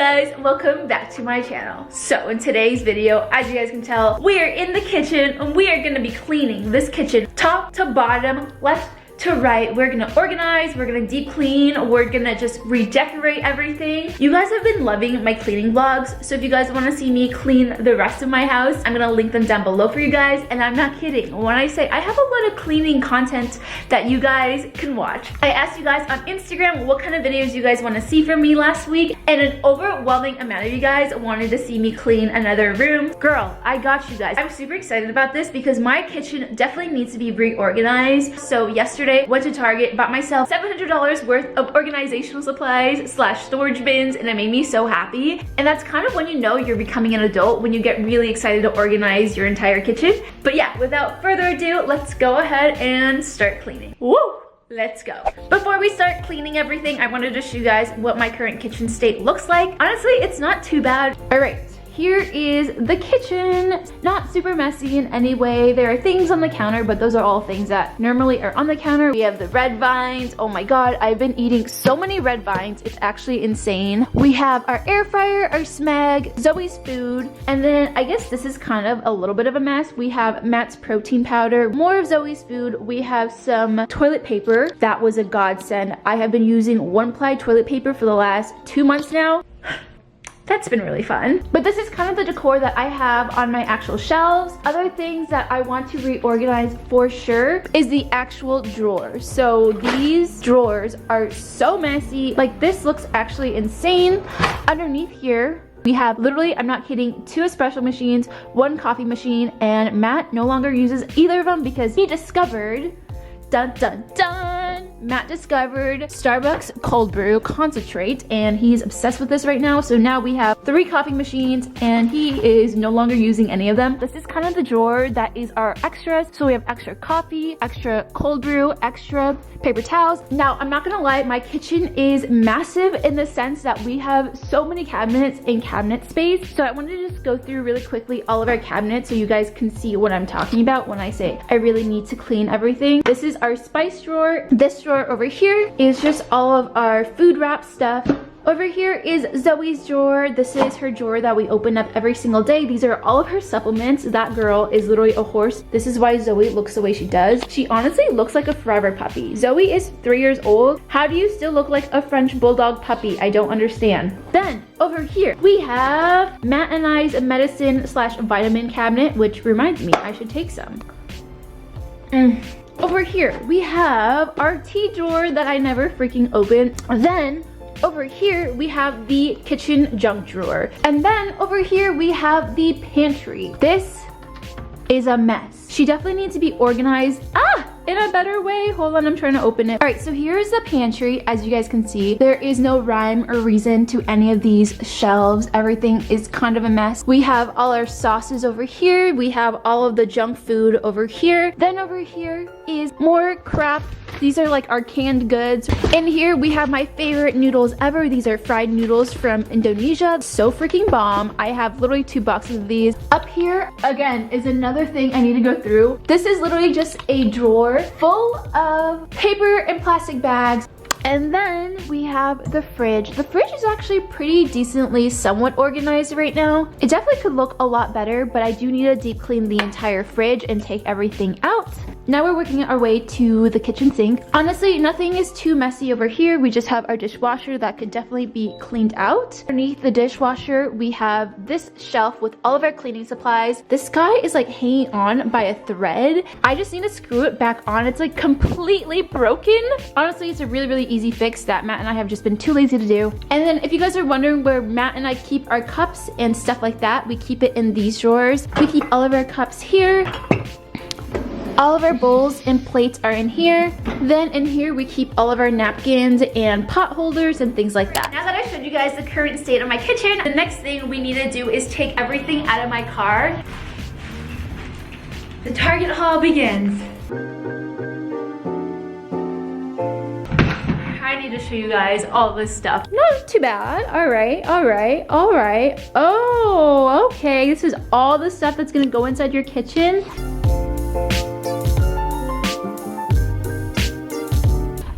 guys, welcome back to my channel. So in today's video, as you guys can tell, we are in the kitchen and we are gonna be cleaning this kitchen top to bottom, left to right. We're gonna organize, we're gonna deep clean, we're gonna just redecorate everything. You guys have been loving my cleaning vlogs, so if you guys wanna see me clean the rest of my house, I'm gonna link them down below for you guys, and I'm not kidding when I say I have a lot of cleaning content that you guys can watch. I asked you guys on Instagram what kind of videos you guys wanna see from me last week, and an overwhelming amount of you guys wanted to see me clean another room. Girl, I got you guys. I'm super excited about this because my kitchen definitely needs to be reorganized. So yesterday, went to Target, bought myself $700 worth of organizational supplies / storage bins, and it made me so happy. And that's kind of when you know you're becoming an adult, when you get really excited to organize your entire kitchen. But yeah, without further ado, let's go ahead and start cleaning. Woo! Let's go. Before we start cleaning everything, I wanted to show you guys what my current kitchen state looks like. Honestly, it's not too bad. All right. Here is the kitchen. Not super messy in any way. There are things on the counter, but those are all things that normally are on the counter. We have the red vines. Oh my god, I've been eating so many red vines. It's actually insane. We have our air fryer, our smeg, Zoe's food, and then I guess this is kind of a little bit of a mess. We have Matt's protein powder, more of Zoe's food. We have some toilet paper. That was a godsend. I have been using one-ply toilet paper for the last 2 months now. That's been really fun. But this is kind of the decor that I have on my actual shelves. Other things that I want to reorganize for sure is the actual drawers. So these drawers are so messy. Like, this looks actually insane. Underneath here, we have literally, I'm not kidding, 2 espresso machines, 1 coffee machine, and Matt no longer uses either of them because he discovered, dun dun dun, Matt discovered Starbucks cold brew concentrate, and he's obsessed with this right now. So now we have 3 coffee machines and he is no longer using any of them. This is kind of the drawer that is our extras. So we have extra coffee, extra cold brew, extra paper towels. Now, I'm not gonna lie, my kitchen is massive in the sense that we have so many cabinets in cabinet space. So I wanted to just go through really quickly all of our cabinets so you guys can see what I'm talking about when I say I really need to clean everything. This is our spice drawer. This drawer over here is just all of our food wrap stuff. Over here is Zoe's drawer. This is her drawer that we open up every single day. These are all of her supplements. That girl is literally a horse. This is why Zoe looks the way she does. She honestly looks like a forever puppy. Zoe is 3 years old. How do you still look like a French bulldog puppy? I don't understand. Then over here we have Matt and I's medicine / vitamin cabinet, which reminds me I should take some. Over here we have our tea drawer that I never freaking open. Then over here we have the kitchen junk drawer, and then over here we have the pantry. This is a mess. She definitely needs to be organized in a better way. Hold on, I'm trying to open it. All right, so here's the pantry. As you guys can see, there is no rhyme or reason to any of these shelves. Everything is kind of a mess. We have all our sauces over here. We have all of the junk food over here. Then over here is more crap. These are like our canned goods. In here we have my favorite noodles ever. These are fried noodles from Indonesia. So freaking bomb. I have literally 2 boxes of these. Up here again is another thing I need to go through. This is literally just a drawer full of paper and plastic bags. And then we have the fridge. The fridge is actually pretty decently somewhat organized right now. It definitely could look a lot better, but I do need to deep clean the entire fridge and take everything out. Now we're working our way to the kitchen sink. Honestly, nothing is too messy over here. We just have our dishwasher that could definitely be cleaned out. Underneath the dishwasher, we have this shelf with all of our cleaning supplies. This guy is like hanging on by a thread. I just need to screw it back on. It's like completely broken. Honestly, it's a really easy fix that Matt and I have just been too lazy to do. And then if you guys are wondering where Matt and I keep our cups and stuff like that, we keep it in these drawers. We keep all of our cups here. All of our bowls and plates are in here. Then in here we keep all of our napkins and pot holders and things like that. Now that I showed you guys the current state of my kitchen, the next thing we need to do is take everything out of my car. The Target haul begins. I need to show you guys all this stuff. Not too bad. All right. Oh, okay. This is all the stuff that's gonna go inside your kitchen.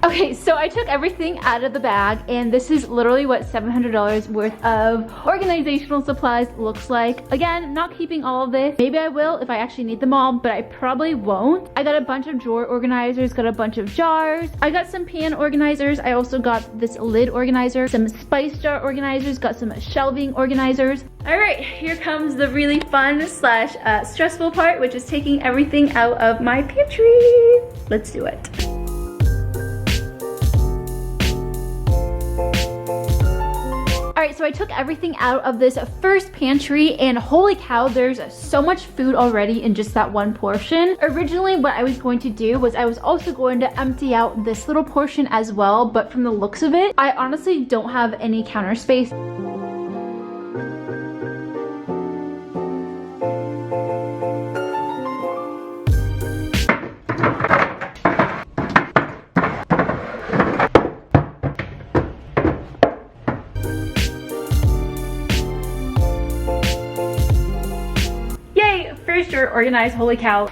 Okay, Okay, so I took everything out of the bag, and this is literally what $700 worth of organizational supplies looks like. Again, not keeping all of this. Maybe I will if I actually need them all, but I probably won't. I got a bunch of drawer organizers, got a bunch of jars. I got some pan organizers. I also got this lid organizer, some spice jar organizers, got some shelving organizers. All right, here comes the really fun slash stressful part, which is taking everything out of my pantry. Let's do it. Alright, so I took everything out of this first pantry, and holy cow, there's so much food already in just that one portion. Originally, what I was going to do was I was also going to empty out this little portion as well, but from the looks of it, I honestly don't have any counter space. First drawer organized, holy cow,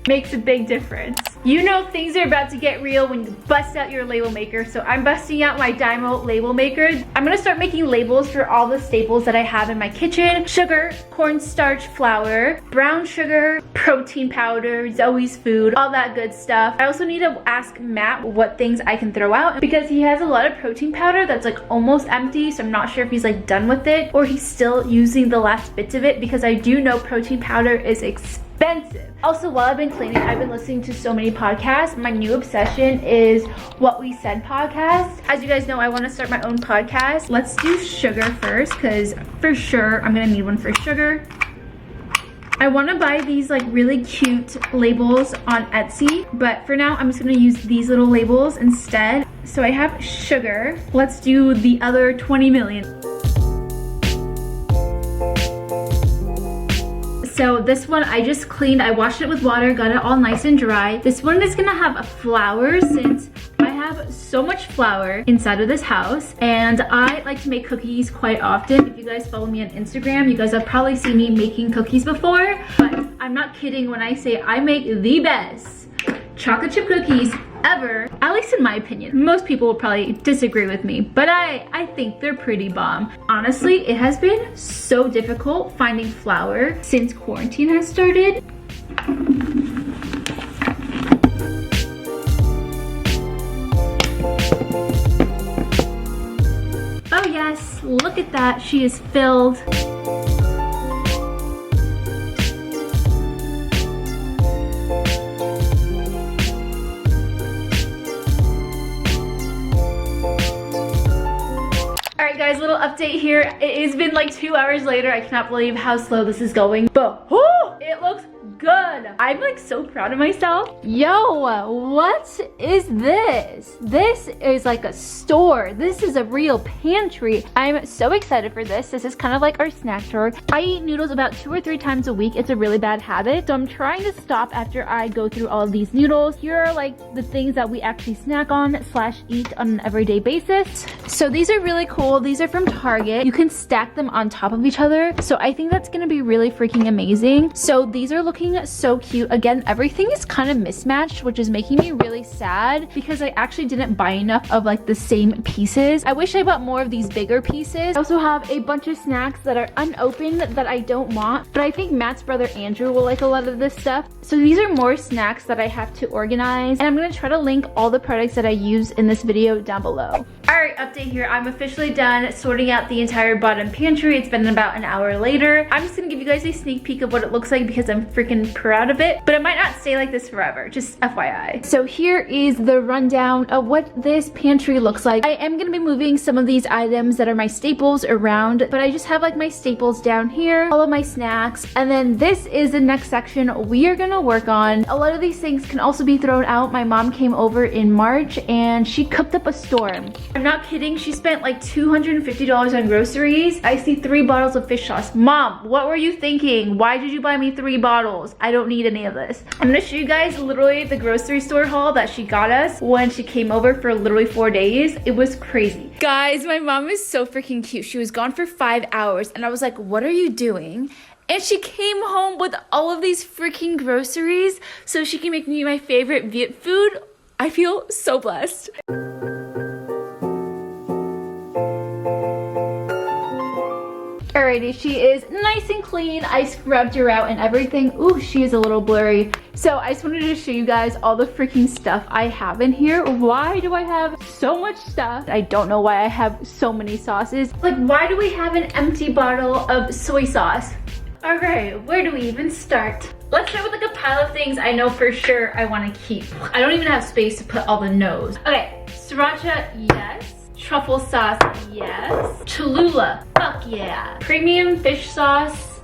makes a big difference. You know things are about to get real when you bust out your label maker, so I'm busting out my Dymo label maker. I'm gonna start making labels for all the staples that I have in my kitchen. Sugar, cornstarch flour, brown sugar, protein powder, Zoe's food, all that good stuff. I also need to ask Matt what things I can throw out because he has a lot of protein powder that's like almost empty, so I'm not sure if he's like done with it or he's still using the last bits of it, because I do know protein powder is expensive. Also, while I've been cleaning, I've been listening to so many podcasts. My new obsession is What We Said podcast. As you guys know, I want to start my own podcast. Let's do sugar first, because for sure I'm gonna need one for sugar. I want to buy these like really cute labels on Etsy, but for now I'm just gonna use these little labels instead. So I have sugar. Let's do the other 20 million. So this one I just cleaned. I washed it with water, got it all nice and dry. This one is gonna have a flour since I have so much flour inside of this house, and I like to make cookies quite often. If you guys follow me on Instagram, you guys have probably seen me making cookies before, but I'm not kidding when I say I make the best chocolate chip cookies ever, at least in my opinion. Most people will probably disagree with me, but I think they're pretty bomb. Honestly, it has been so difficult finding flour since quarantine has started. Oh yes, look at that, she is filled. Guys, little update here. It has been like 2 hours later. I cannot believe how slow this is going, but it looks good. I'm like so proud of myself. Yo, what is this? This is like a store. This is a real pantry. I'm so excited for this. This is kind of like our snack drawer. I eat noodles about 2 or 3 times a week. It's a really bad habit, so I'm trying to stop after I go through all of these noodles. Here are like the things that we actually snack on slash eat on an everyday basis. So these are really cool. These are from Target. You can stack them on top of each other, so I think that's gonna be really freaking amazing. So these are looking so cute. Again, everything is kind of mismatched, which is making me really sad because I actually didn't buy enough of like the same pieces. I wish I bought more of these bigger pieces. I also have a bunch of snacks that are unopened that I don't want, but I think Matt's brother Andrew will like a lot of this stuff. So these are more snacks that I have to organize, and I'm gonna try to link all the products that I use in this video down below. Alright, update here. I'm officially done sorting out the entire bottom pantry. It's been about an hour later. I'm just gonna give you guys a sneak peek of what it looks like because I'm freaking proud of it, but it might not stay like this forever, just FYI. So here is the rundown of what this pantry looks like. I am gonna be moving some of these items that are my staples around, but I just have like my staples down here, all of my snacks, and then this is the next section we are gonna work on. A lot of these things can also be thrown out. My mom came over in March and she cooked up a storm. I'm not kidding, she spent like $250 on groceries. I see 3 bottles of fish sauce. Mom, what were you thinking? Why did you buy me 3 bottles? I don't need any of this. I'm gonna show you guys literally the grocery store haul that she got us when she came over for literally 4 days. It was crazy. Guys, my mom is so freaking cute. She was gone for 5 hours and I was like, what are you doing? And she came home with all of these freaking groceries so she can make me my favorite Viet food. I feel so blessed. Alrighty, she is nice and clean. I scrubbed her out and everything. Ooh, she is a little blurry. So I just wanted to show you guys all the freaking stuff I have in here. Why do I have so much stuff? I don't know why I have so many sauces. Like, why do we have an empty bottle of soy sauce? Alright, where do we even start? Let's start with like a pile of things I know for sure I want to keep. I don't even have space to put all the no's. Okay, sriracha, yes. Truffle sauce, yes. Cholula, fuck yeah. Premium fish sauce,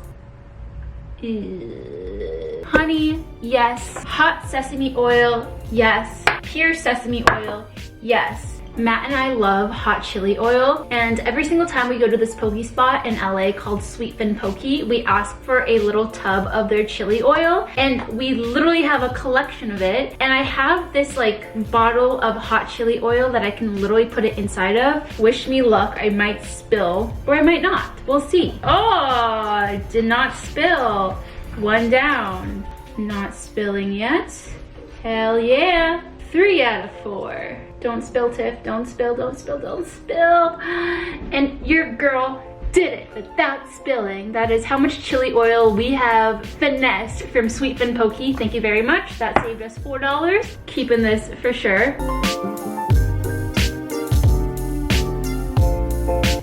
honey, yes. Hot sesame oil, yes. Pure sesame oil, yes. Matt and I love hot chili oil, and every single time we go to this poke spot in LA called Sweet Fin Poke, we ask for a little tub of their chili oil, and we literally have a collection of it. And I have this like bottle of hot chili oil that I can literally put it inside of. Wish me luck, I might spill or I might not. We'll see. Oh, I did not spill. One down. Not spilling yet. Hell yeah. 3 out of 4. Don't spill, Tiff. Don't spill, don't spill, don't spill. And your girl did it without spilling. That is how much chili oil we have finessed from Sweet Fin Poke. Thank you very much. That saved us $4. Keeping this for sure.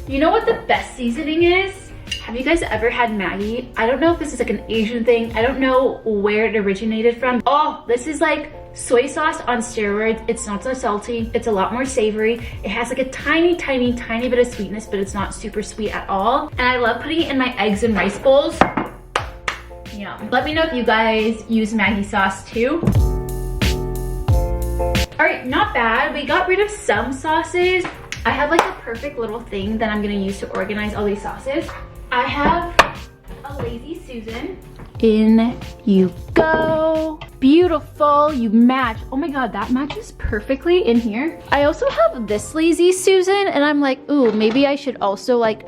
You know what the best seasoning is? Have you guys ever had Maggi? I don't know if this is like an Asian thing. I don't know where it originated from. Oh, this is like soy sauce on steroids. It's not so salty. It's a lot more savory. It has like a tiny bit of sweetness, but it's not super sweet at all. And I love putting it in my eggs and rice bowls. Yum. Let me know if you guys use Maggi sauce too. All right, not bad. We got rid of some sauces. I have like a perfect little thing that I'm gonna use to organize all these sauces. I have a Lazy Susan. In you go. Beautiful, you match. Oh my God, that matches perfectly in here. I also have this Lazy Susan, and I'm like, ooh, maybe I should also like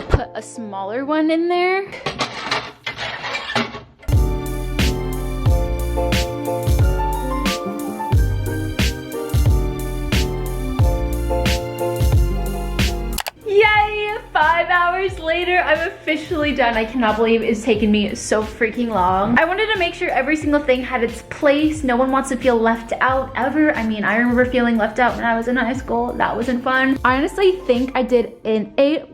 put a smaller one in there. Yay! 5 hours later, I'm officially done. I cannot believe it's taken me so freaking long. I wanted to make sure every single thing had its place. No one wants to feel left out ever. I mean, I remember feeling left out when I was in high school. That wasn't fun. I honestly think I did an A+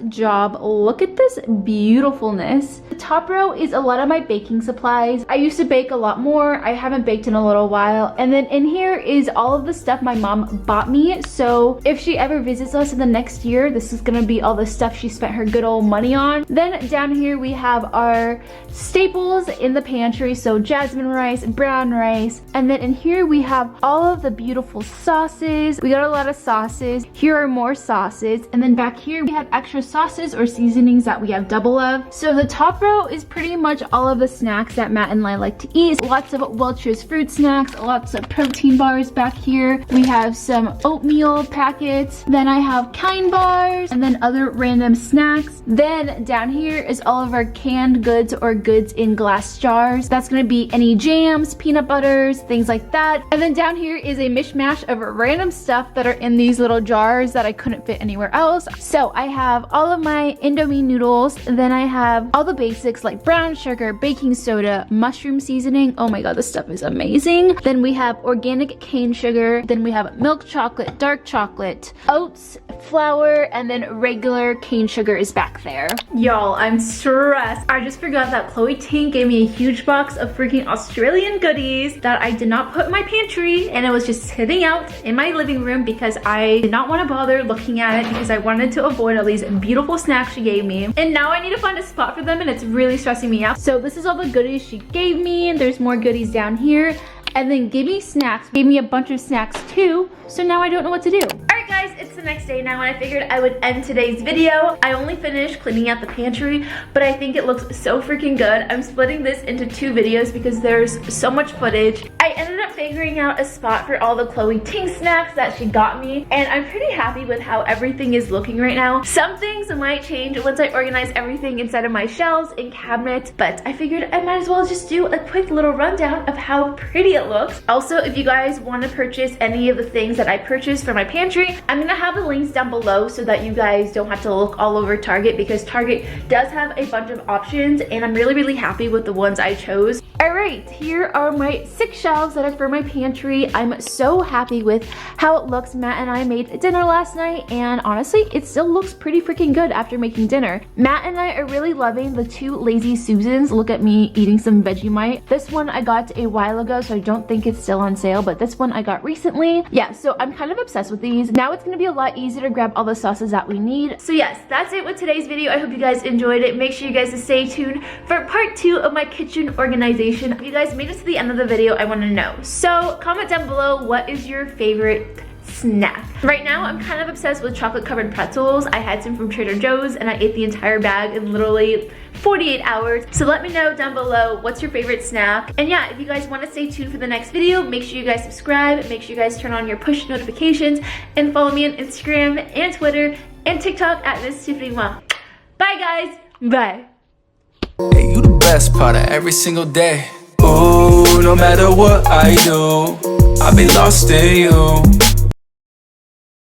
job. Look at this beautifulness. The top row is a lot of my baking supplies. I used to bake a lot more. I haven't baked in a little while. And then in here is all of the stuff my mom bought me. So if she ever visits us in the next year, this is gonna be all the stuff she spent her good old money on. Then down here we have our staples in the pantry, so jasmine rice, brown rice, and then in here we have all of the beautiful sauces. We got a lot of sauces. Here are more sauces, and then back here we have extra sauces or seasonings that we have double of. So the top row is pretty much all of the snacks that Matt and I like to eat. Lots of Welch's fruit snacks, lots of protein bars back here. We have some oatmeal packets. Then I have Kind bars, and then other random snacks. Then down here is all of our canned goods or goods in glass jars. That's gonna be any jams, peanut butters, things like that. And then down here is a mishmash of random stuff that are in these little jars that I couldn't fit anywhere else. So I have all of my Indomie noodles. Then I have all the basics like brown sugar, baking soda, mushroom seasoning. Oh my God, this stuff is amazing. Then we have organic cane sugar. Then we have milk chocolate, dark chocolate, oats, flour, and then regular cane sugar is back there. Y'all, I'm stressed. I just forgot that Chloe Ting gave me a huge box of freaking Australian goodies that I did not put in my pantry, and it was just sitting out in my living room because I did not want to bother looking at it because I wanted to avoid all these beautiful snacks she gave me. And now I need to find a spot for them, and it's really stressing me out. So this is all the goodies she gave me, and there's more goodies down here. And then gave me snacks, gave me a bunch of snacks too. So now I don't know what to do. All right guys, it's the next day now, and I figured I would end today's video. I only finished cleaning out the pantry, but I think it looks so freaking good. I'm splitting this into 2 videos because there's so much footage. I ended up figuring out a spot for all the Chloe Ting snacks that she got me, and I'm pretty happy with how everything is looking right now. Some things might change once I organize everything inside of my shelves and cabinets, but I figured I might as well just do a quick little rundown of how pretty it looks. Also, if you guys want to purchase any of the things that I purchased for my pantry, I'm gonna have the links down below so that you guys don't have to look all over Target, because Target does have a bunch of options and I'm really happy with the ones I chose. Alright, here are my 6 shelves that are for my pantry. I'm so happy with how it looks. Matt and I made dinner last night, and honestly, it still looks pretty freaking good after making dinner. Matt and I are really loving the 2 Lazy Susans. Look at me eating some Vegemite. This one I got a while ago, so I don't think it's still on sale, but this one I got recently. Yeah, so I'm kind of obsessed with these. Now it's gonna be a lot easier to grab all the sauces that we need. So yes, that's it with today's video. I hope you guys enjoyed it. Make sure you guys stay tuned for part 2 of my kitchen organization. If you guys made it to the end of the video, I want to know. So comment down below, what is your favorite snack? Right now, I'm kind of obsessed with chocolate covered pretzels. I had some from Trader Joe's and I ate the entire bag in literally 48 hours. So let me know down below what's your favorite snack. And yeah, if you guys want to stay tuned for the next video, make sure you guys subscribe, make sure you guys turn on your push notifications, and follow me on Instagram and Twitter and TikTok at MissTiffanyMa. Bye guys, bye. Hey, you the best part of every single day. Ooh, no matter what I do, I've been lost in you.